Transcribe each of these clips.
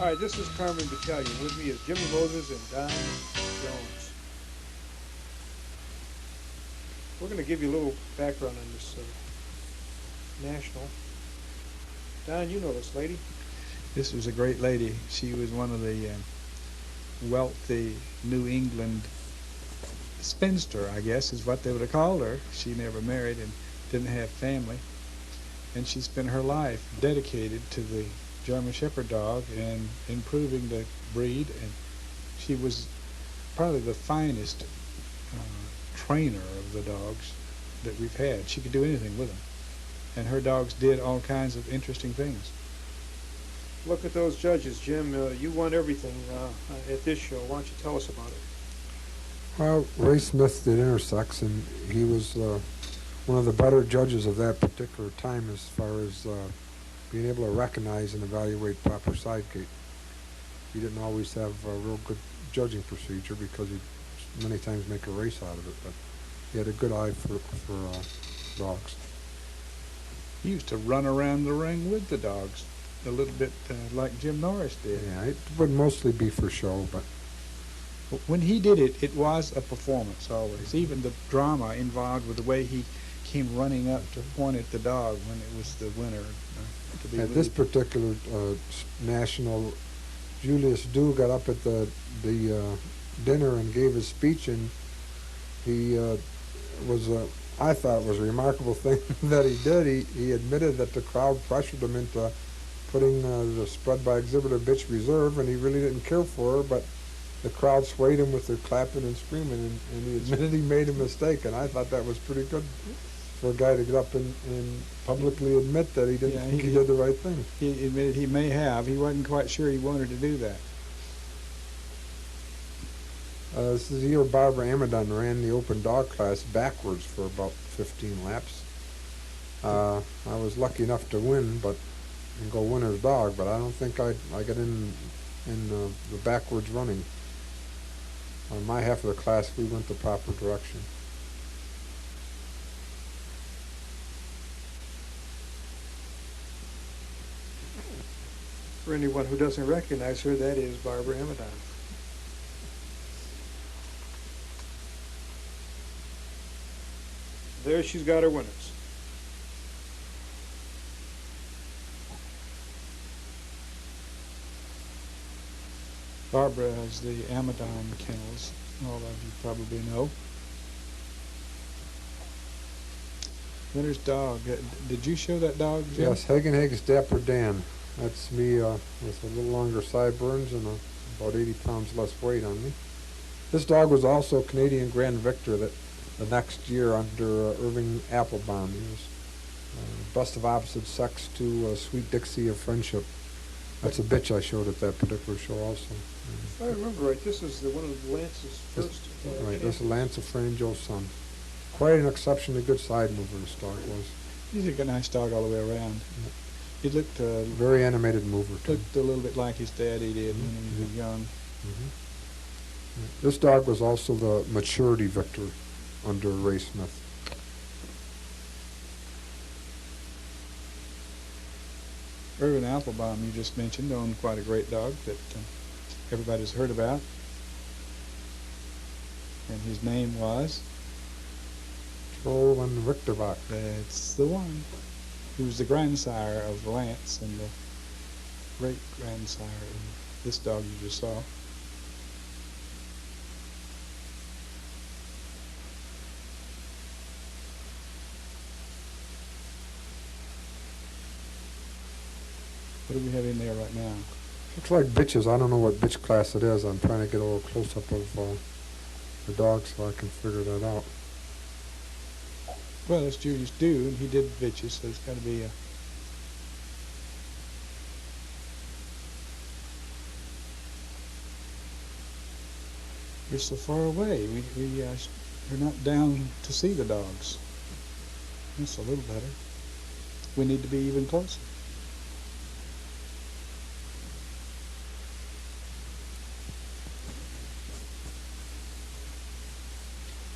All right, this is Carmen Battalion. With me is Jimmy Moses and Don Jones. We're going to give you a little background on this National. Don, you know this lady. This was a great lady. She was one of the wealthy New England spinster, I guess, is what they would have called her. She never married and didn't have family. And she spent her life dedicated to the German Shepherd dog and improving the breed. And she was probably the finest trainer of the dogs that we've had. She could do anything with them. And her dogs did all kinds of interesting things. Look at those judges, Jim. You won everything at this show. Why don't you tell us about it? Well, Ray Smith did Intersex, and he was one of the better judges of that particular time as far as being able to recognize and evaluate proper side gait. He didn't always have a real good judging procedure because he'd many times make a race out of it, but he had a good eye for dogs. He used to run around the ring with the dogs, a little bit like Jim Norris did. Yeah, it would mostly be for show, but when he did it, it was a performance always. Even the drama involved with the way he came running up to point at the dog when it was the winner. At this particular national, Julius got up at the dinner and gave his speech, and he was I thought it was a remarkable thing that he did. He admitted that the crowd pressured him into putting the spread by exhibitor bitch reserve, and he really didn't care for her, but the crowd swayed him with their clapping and screaming, and he admitted he made a mistake, and I thought that was pretty good for a guy to get up and publicly admit that he didn't think he did the right thing. He admitted he may have. He wasn't quite sure he wanted to do that. This is the year Barbara Amidon ran the open dog class backwards for about 15 laps. I was lucky enough to win, and go winner's dog, but I don't think I got in the backwards running. On my half of the class, we went the proper direction. For anyone who doesn't recognize her, that is Barbara Amidon. There she's got her winners. Barbara has the Amidon kennels, all of you probably know. Winner's dog. Did you show that dog, Jim? Yes, Hagenhagen's Dapper Dan. That's me with a little longer sideburns and about 80 pounds less weight on me. This dog was also Canadian Grand Victor the next year under Irving Applebaum. He was best of opposite sex to Sweet Dixie of Friendship. That's a bitch I showed at that particular show also. If I remember right, this is one of Lance's first. Right, this is Lance of Fran-Jo's son. Quite an exceptionally good side mover this dog was. He's a nice dog all the way around. Yeah. He looked very animated mover too. Looked a little bit like his daddy did when he was young. This dog was also the maturity victor under Ray Smith. Irvin Applebaum, you just mentioned, owned quite a great dog that everybody's heard about. And his name was? Shurwin Victorbach. That's the one. He was the grandsire of Lance and the great-grandsire of this dog you just saw. What do we have in there right now? Looks like bitches. I don't know what bitch class it is. I'm trying to get a little close-up of the dog so I can figure that out. Well, it's Julius Dew, and he did bitches, so it's got to be a... We're so far away. We're not down to see the dogs. That's a little better. We need to be even closer.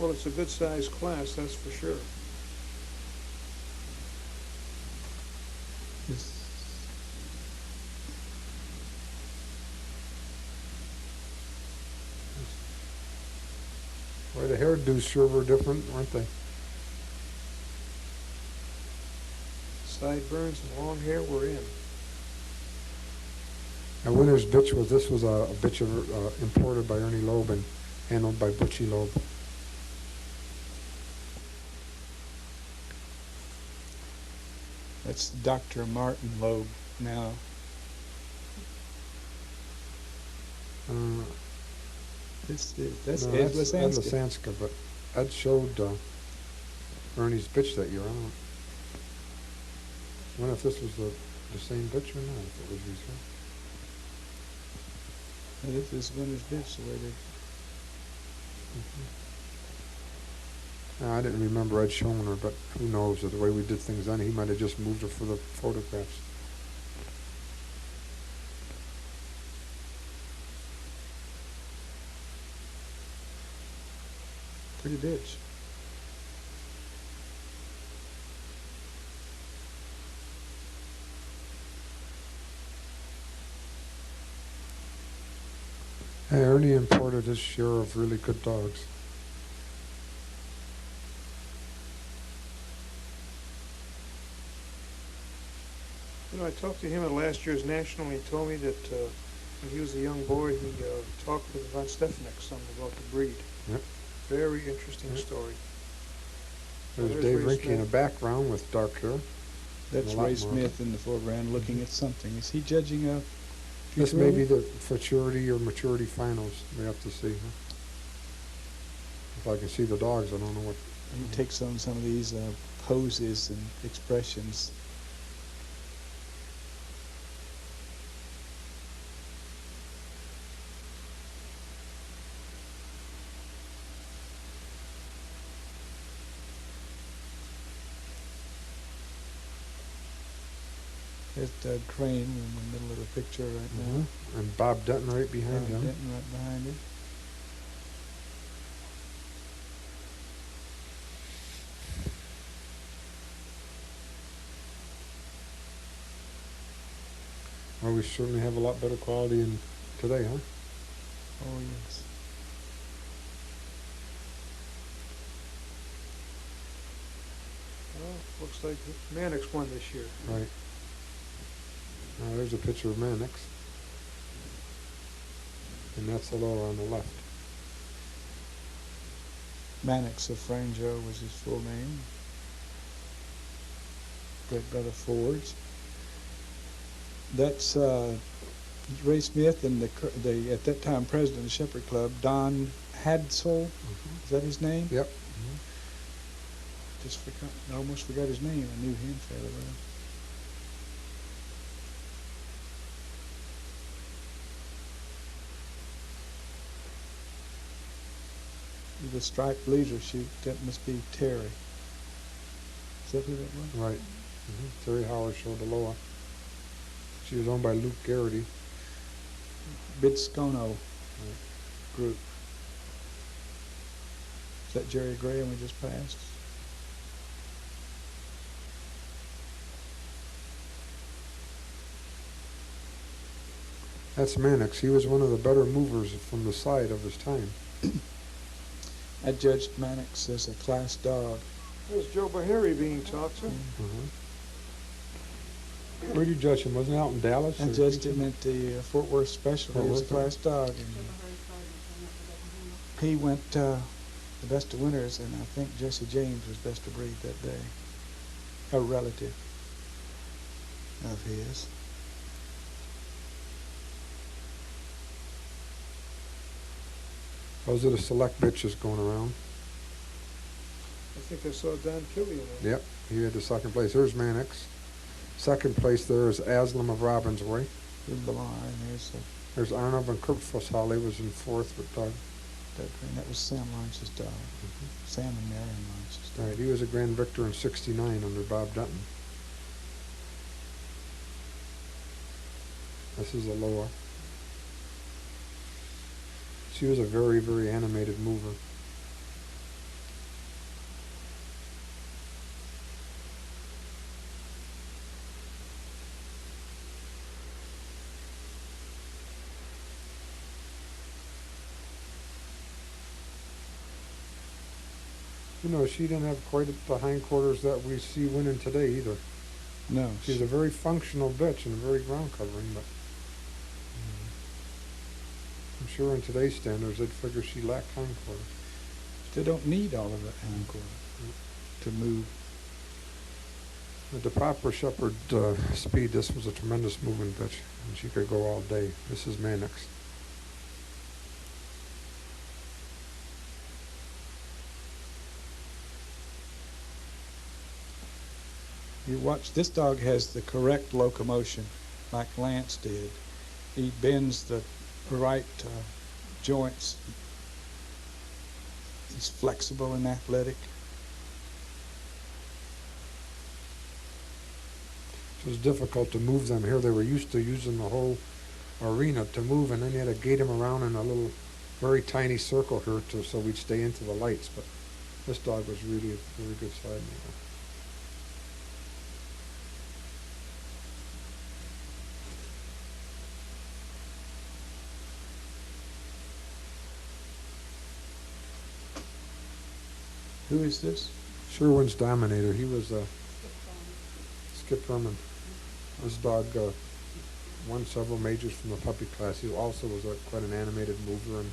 Well, it's a good-sized class, that's for sure. Boy, the hairdos sure were different, weren't they? Sideburns and long hair were in. And Winter's bitch was, this was a bitch imported by Ernie Loeb and handled by Butchie Loeb. That's Dr. Martin Loeb now. That's No, Ed Ed Lasanska. Lasanska, but Ed showed Ernie's bitch that year. I don't know. I wonder if this was the same bitch or not, if it was reserved. This is Winter's bitch, the way they... No, I didn't remember Ed showing her, but who knows, the way we did things then, he might have just moved her for the photographs. Pretty bitch. Hey, Ernie imported his share of really good dogs. You know, I talked to him at last year's National, and he told me that when he was a young boy, he talked with Von Stefanik some about the breed. Yep. Very interesting story. There's There's Dave Ray Rinke in the Smith. background with dark hair. That's A lot Ray more. Smith in the foreground looking at something. Is he judging a This may be Futurity? the Futurity or Maturity finals. We have to see. Huh? If I can see the dogs, I don't know what. He takes on some of these poses and expressions. There's Doug Crane in the middle of the picture right now. And Bob Denton right behind him. Denton right behind him. Well, we certainly have a lot better quality in today, huh? Oh, yes. Well, looks like Mannix won this year. Right. Now there's a picture of Mannix. And that's Aloha on the left. Mannix of Fran-Jo was his full name. Great brother Ford's. That's Ray Smith and the at that time president of the Shepherd Club, Don Hadsel. Is that his name? Yep. Just forgot. I almost forgot his name. I knew him fairly well. The striped blazer shoot. That must be Terry. Is that who that was? Right. Terry Howard showed Aloha. She was owned by Luke Garrity. Bid-Scono group. Is that Jerry Graham we just passed? That's Mannix. He was one of the better movers from the side of his time. I judged Mannix as a class dog. There's Joe Bahari being talked to. Where did you judge him? Wasn't it out in Dallas? I or judged Houston? him at the Fort Worth Special. Fort He was a Worth, class dog. And he went the best of winners, and I think Jesse James was best of breed that day. A relative of his. Those are the select bitches going around. I think I saw Don Killian there. Yep, he had the second place. There's Mannix. Second place there is Asslan of Robinsway. With Lamar, and There's Arno and Kurpfalzhalle was in fourth with Doug. that was Sam Lawrence's dog. Sam and Marion Lawrence's dog. Right, he was a Grand Victor in '69 under Bob Denton. This is Aloha. She was a very, very animated mover. You know, she didn't have quite the hindquarters that we see winning today either. No. She's a very functional bitch and a very ground covering, but I'm sure in today's standards they'd figure she lacked hindquarters. They don't need all of that hindquarter to move. At the proper shepherd speed, this was a tremendous moving bitch, and she could go all day. This is Mannix. You watch, this dog has the correct locomotion, like Lance did. He bends the right joints. He's flexible and athletic. It was difficult to move them here. They were used to using the whole arena to move, and then you had to gate them around in a little, very tiny circle here so we'd stay into the lights. But this dog was really a very good side mover. Who is this? Shurwin's Dominator. He was Skip Herman. This dog won several majors from the puppy class. He also was quite an animated mover and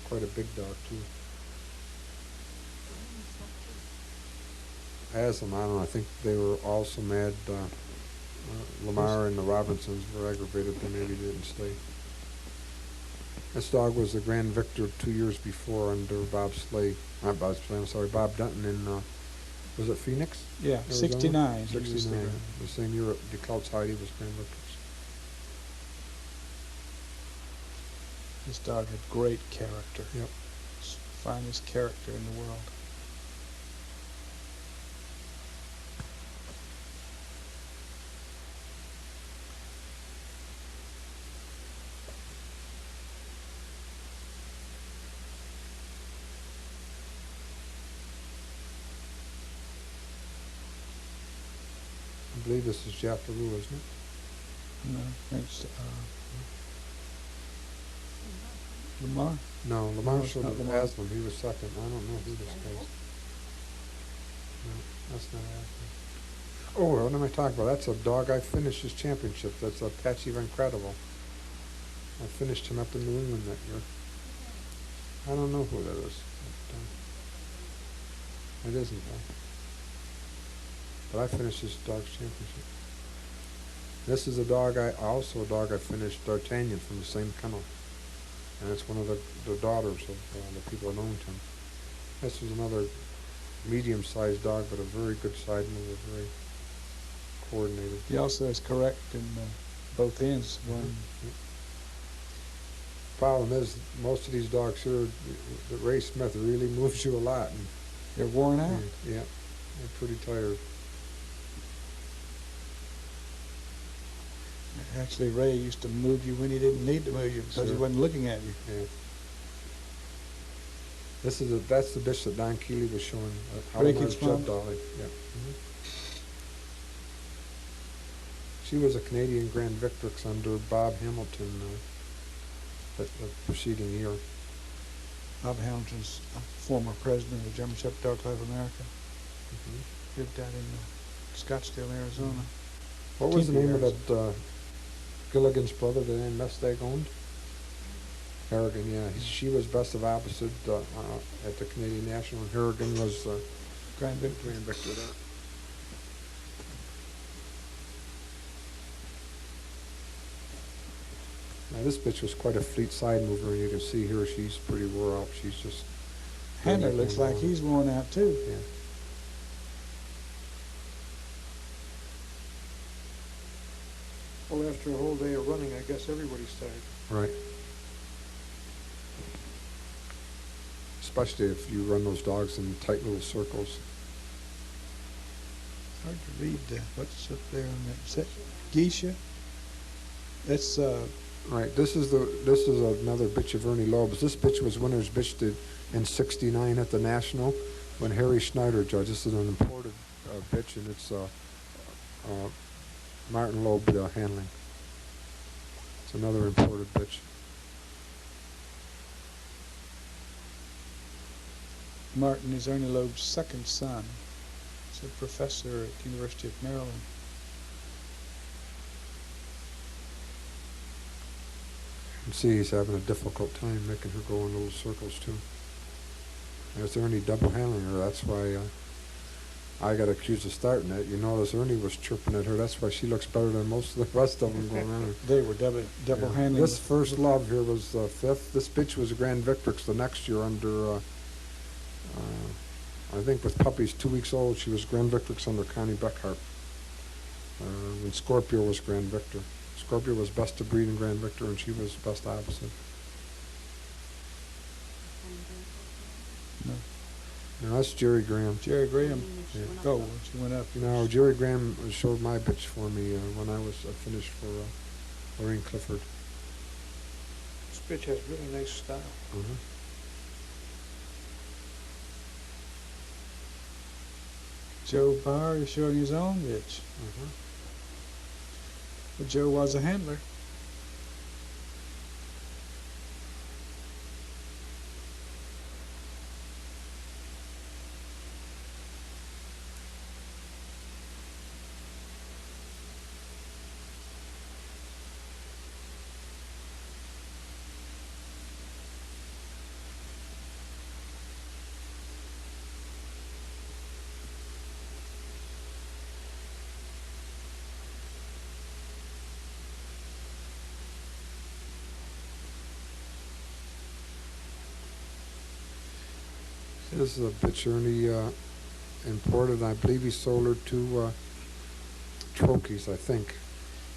quite a big dog too. Aslan, I don't know. I think they were all so mad. Lamar and the Robinsons were aggravated. They maybe didn't stay. This dog was the Grand Victor 2 years before under Bob Slay. Not Bob Slay, I'm sorry, Bob Dunton in, was it Phoenix? Yeah, Arizona? 69. 69. The same year Kratochvil was Grand Victors. This dog had great character. Yep. Finest character in the world. I believe this is Japaroo, isn't it? No, it's Lamar. No, Lamar No, showed not up Lamar. Aslan. He was second. I don't know who this guy is. No, that's not Aslan. Oh, what am I talking about? That's a dog I finished his championship. That's Apache Van Kratochvil. I finished him up in New England that year. I don't know who that is. But, it isn't though. But I finished this dog's championship. This is a dog I finished D'Artagnan from the same kennel. And it's one of the daughters of the people that owned him. This was another medium-sized dog, but a very good side mover, very coordinated. He also is correct in both ends. One. Problem is, most of these dogs here, the Ray Smith really moves you a lot. And They're worn out. yeah, they're pretty tired. Actually, Ray used to move you when he didn't need to move you because he Sure. wasn't looking at you. Yeah. That's the bitch that Don Keeley was showing. Draken's Aloha mom? Jeb Dolly. Yeah. She was a Canadian Grand Victrix under Bob Hamilton the preceding year. Bob Hamilton's former president of the German Shepherd Dog Club of America. Lived out in Scottsdale, Arizona. What was the Tempe, name of Arizona. that Gilligan's brother that Ann Mustang owned? Harrigan, yeah. She was best of opposite at the Canadian National, and Harrigan was Grand Victor. Grand Victor there. Now this bitch was quite a fleet side mover, and you can see here she's pretty wore out. She's just... Handler looks like he's worn out too. Yeah. Well, after a whole day of running, I guess everybody's tired. Right. Especially if you run those dogs in tight little circles. It's hard to read what's up there on that. Is that Geisha? That's Right. This is another bitch of Ernie Loeb's. This bitch was winner's bitch in '69 at the National when Harry Schneider judged. This is an imported bitch, and it's Martin Loeb handling. It's another imported bitch. Martin is Ernie Loeb's second son. He's a professor at the University of Maryland. You can see he's having a difficult time making her go in little circles too. There's Ernie double handling her. That's why I got accused of starting it. You notice Ernie was chirping at her. That's why she looks better than most of the rest of them going on. They were double handling. This first love here was the fifth. This bitch was a Grand Victrix the next year under, I think with puppies 2 weeks old, she was Grand Victrix under Connie Beckhart. When Scorpio was Grand Victor. Scorpio was best of breed in Grand Victor, and she was best opposite. No. No, that's Jerry Graham. Jerry Graham. She Yeah. went up. Oh, when she went up. No, Jerry Graham showed my bitch for me when I was finished for Lorraine Clifford. This bitch has really nice style. Uh-huh. Joe Barr is showing his own bitch. Uh-huh. But Joe was a handler. This is a bitch Ernie imported. I believe he sold her to Trochees, I think.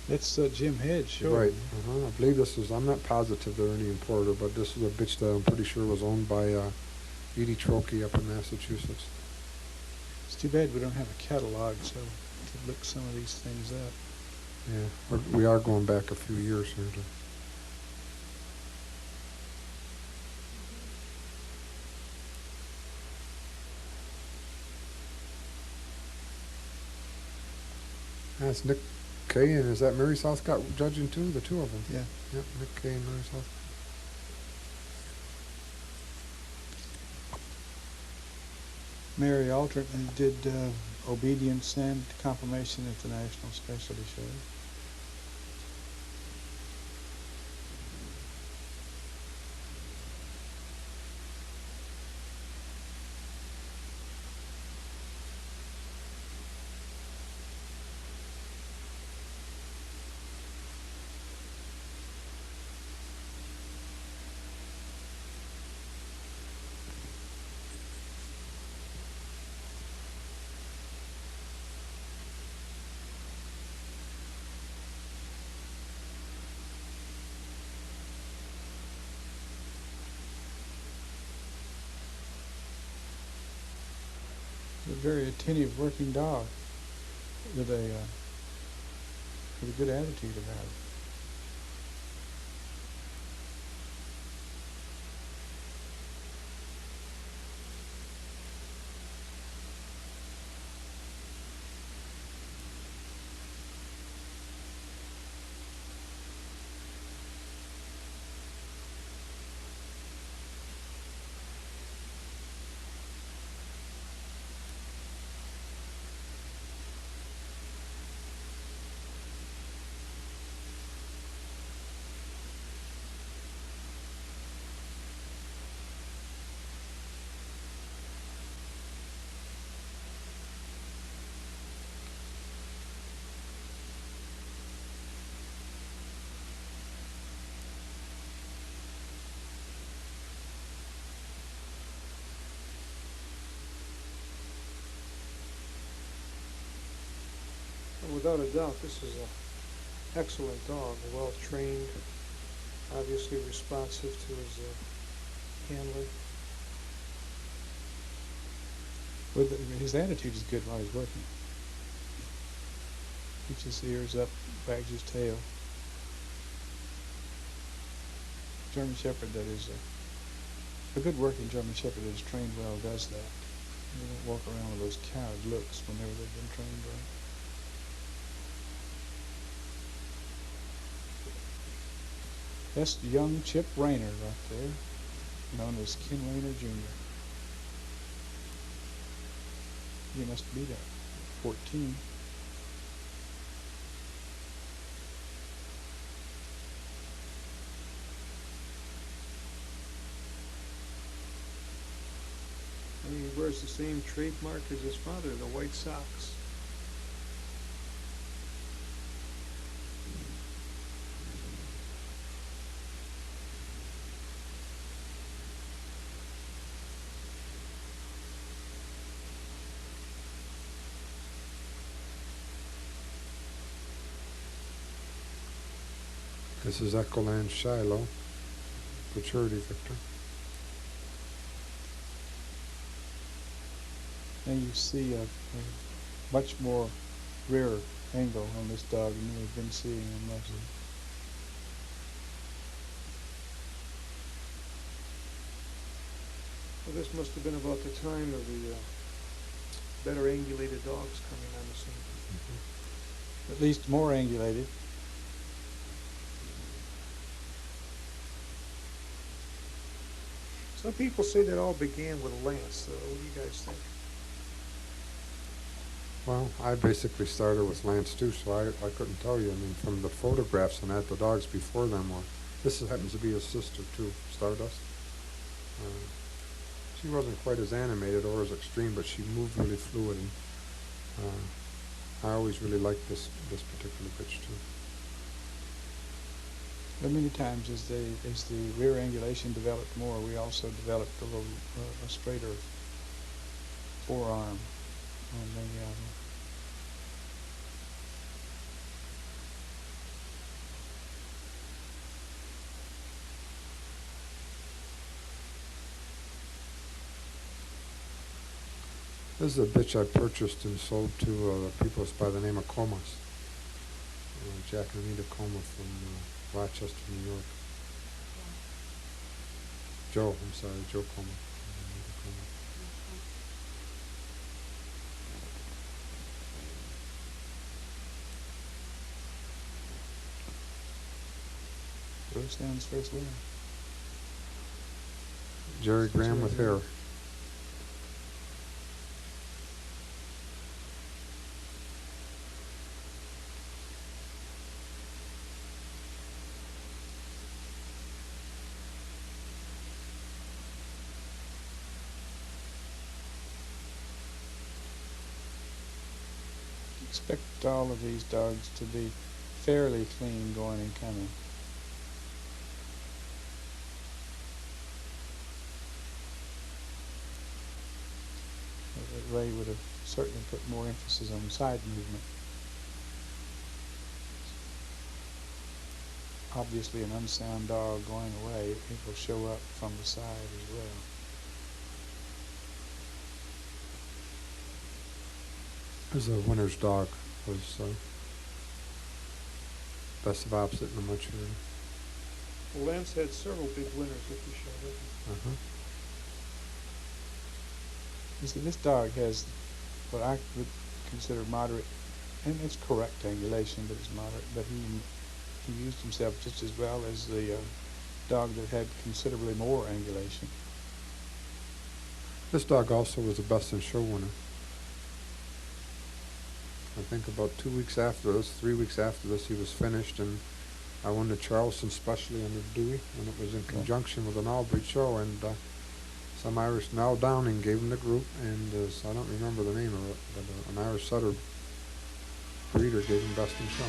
It's Jim Hedge, sure. Right. I believe this was, I'm not positive that Ernie imported her, but this is a bitch that I'm pretty sure was owned by Edie Trokey up in Massachusetts. It's too bad we don't have a catalog so to look some of these things up. Yeah, we are going back a few years here. That's Nick Kay, and is that Mary Southcott judging too? The two of them? Yeah. Yep, Nick Kay and Mary Southcott. Mary alternately did obedience and confirmation at the National Specialty Show. A very attentive working dog with a good attitude about it. And without a doubt, this is an excellent dog, well trained, obviously responsive to his handler. Well, his attitude is good while he's working. Keeps his ears up, wags his tail. German Shepherd, that is a good working German Shepherd that is trained well does that. They don't walk around with those cowed looks whenever they've been trained well. That's the young Chip Rayner right there, known as Ken Rayner Jr. He must be there. 14. And he wears the same trademark as his father, the white socks. This is Eko-Lan Shiloh, Futurity Victor. And you see a much more rear angle on this dog than we've been seeing on most. Well, this must have been about the time of the better angulated dogs coming on the scene. Mm-hmm. At least more angulated. Some people say that all began with a lance. What do you guys think? Well, I basically started with Lance too, so I couldn't tell you. I mean, from the photographs and that, the dogs before them were. This happens to be his sister too, Stardust. She wasn't quite as animated or as extreme, but she moved really fluid, and I always really liked this particular bitch too. But many times as the rear angulation developed more, we also developed a little a straighter forearm on the This is a bitch I purchased and sold to people by the name of Comas. Jack and Anita Coma from Rochester, New York. Joe, I'm sorry, Joe Coma. First down's first winner. Jerry Graham with hair. Expect all of these dogs to be fairly clean going and coming. Ray would have certainly put more emphasis on side movement. Obviously an unsound dog going away, it will show up from the side as well. This is a winner's dog. Was best of opposite in the munch area. Well, Lance had several big winners, if you showed it. You see, this dog has what I would consider moderate, and it's correct angulation, but it's moderate, but he used himself just as well as the dog that had considerably more angulation. This dog also was the best in show winner. I think about 2 weeks after this, 3 weeks after this, he was finished, and I won the Charleston specially under Dewey, and it was in conjunction with an Albury show, and some Irish, Mal Downing gave him the group, and so I don't remember the name of it, but an Irish setter breeder gave him best in show.